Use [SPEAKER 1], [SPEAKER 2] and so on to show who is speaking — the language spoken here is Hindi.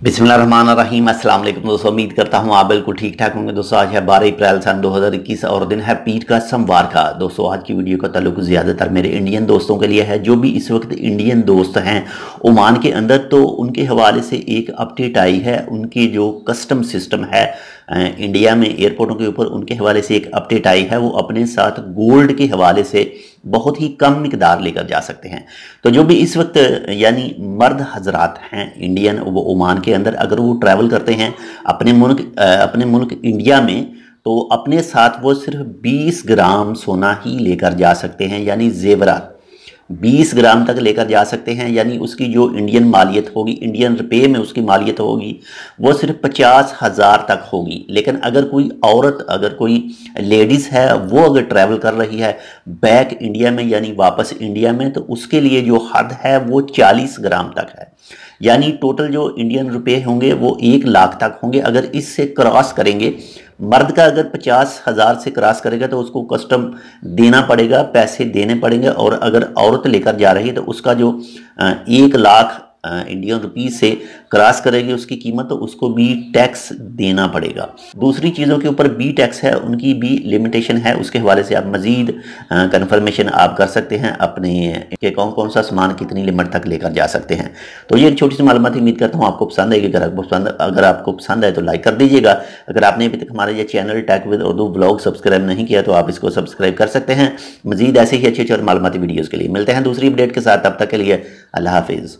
[SPEAKER 1] बिस्मिल्लाहिर्रहमानिर्रहीम अस्सलाम वालेकुम दोस्तों, उम्मीद करता हूँ आप बिल्कुल ठीक ठाक होंगे। दोस्तों आज है 12 अप्रैल सन 2021 और दिन है पीर का सोमवार का। दोस्तों आज की वीडियो का ताल्लुक ज़्यादातर मेरे इंडियन दोस्तों के लिए है जो भी इस वक्त इंडियन दोस्त हैं ओमान के अंदर। तो उनके हवाले से एक अपडेट आई है, उनकी जो कस्टम सिस्टम है इंडिया में एयरपोर्टों के ऊपर, उनके हवाले से एक अपडेट आई है। वो अपने साथ गोल्ड के हवाले से बहुत ही कम मिकदार लेकर जा सकते हैं। तो जो भी इस वक्त यानी मर्द हजरात हैं इंडियन, वो ओमान के अंदर अगर वो ट्रैवल करते हैं अपने मुल्क इंडिया में, तो अपने साथ वो सिर्फ 20 ग्राम सोना ही लेकर जा सकते हैं, यानी जेवरात 20 ग्राम तक लेकर जा सकते हैं। यानी उसकी जो इंडियन मालियत होगी, इंडियन रुपये में उसकी मालियत होगी, वो सिर्फ 50,000 तक होगी। लेकिन अगर कोई औरत, अगर कोई लेडीज़ है, वो अगर ट्रैवल कर रही है बैक इंडिया में यानी वापस इंडिया में, तो उसके लिए जो हद है वो 40 ग्राम तक है। यानी टोटल जो इंडियन रुपये होंगे वो 1 लाख तक होंगे। अगर इससे क्रॉस करेंगे, मर्द का अगर 50,000 से क्रॉस करेगा तो उसको कस्टम देना पड़ेगा, पैसे देने पड़ेंगे। और अगर औरत लेकर जा रही है तो उसका जो 1 लाख इंडियन रुपीस से क्रॉस करेगी उसकी कीमत, तो उसको भी टैक्स देना पड़ेगा। दूसरी चीज़ों के ऊपर भी टैक्स है, उनकी भी लिमिटेशन है। उसके हवाले से आप मज़ीद कन्फर्मेशन आप कर सकते हैं अपने कि कौन कौन सा सामान कितनी लिमिट तक लेकर जा सकते हैं। तो ये एक छोटी सी मालूमात, उम्मीद करता हूँ आपको पसंद आएगी। अगर आपको पसंद आए तो लाइक कर दीजिएगा। अगर आपने अभी तक हमारा ये channel tech with Urdu blog subscribe नहीं किया तो आप इसको सब्सक्राइब कर सकते हैं। मज़ीद ऐसे ही अच्छे और मालूमाती वीडियोज़ के लिए मिलते हैं दूसरी अपडेट के साथ। तब तक के लिए अल्लाह हाफिज़।